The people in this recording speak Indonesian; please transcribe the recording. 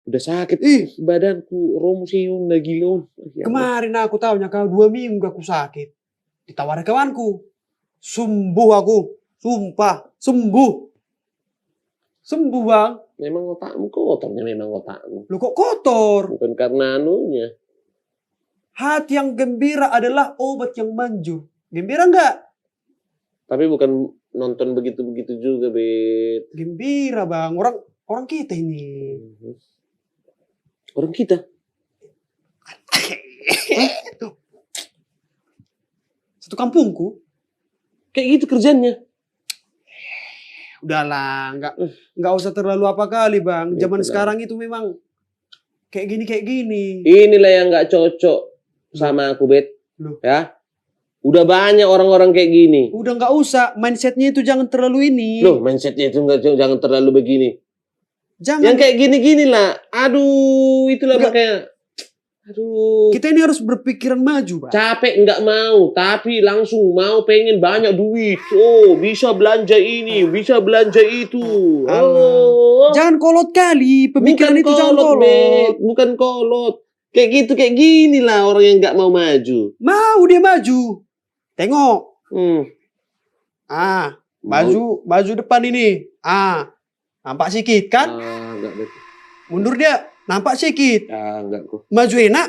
Udah sakit. Badanku romseung dah gila. Ya Allah. Kemarin aku tahunya kau 2 minggu aku sakit. Ditawari kawanku. Sembuh aku. Sumpah. Sembuh. Sembuh bang. Memang otakmu kotornya memang otakmu. Lu kok kotor? Bukan karena anunya. Hati yang gembira adalah obat yang manjur. Gembira enggak? Tapi bukan nonton begitu-begitu juga, Bet. Gembira bang. Orang kita ini. Orang kita? Satu kampungku. Kayak gitu kerjanya. Udahlah, nggak usah terlalu apa kali bang. Zaman Itulah. sekarang itu memang kayak gini. Inilah yang nggak cocok sama aku, Bet. Loh. Ya, udah banyak orang-orang kayak gini. Udah nggak usah, mindsetnya itu jangan terlalu ini. Loh, mindsetnya itu jangan terlalu begini. Jangan. Yang kayak gini-gini lah. Aduh, itulah Nggak. makanya. Aduh. Kita ini harus berpikiran maju, Pak. Capek nggak mau, tapi langsung mau pengen banyak duit. Oh, bisa belanja ini, bisa belanja itu. Oh. Jangan kolot kali, pemikiran itu jangan kolot. Bet. Bukan kolot. Kayak gitu, kayak gini lah orang yang nggak mau maju. Mau dia maju. Tengok. Maju depan ini. Nampak sikit kan? Enggak, Bet. Mundur dia, nampak sikit. Enggak kok. Maju enak.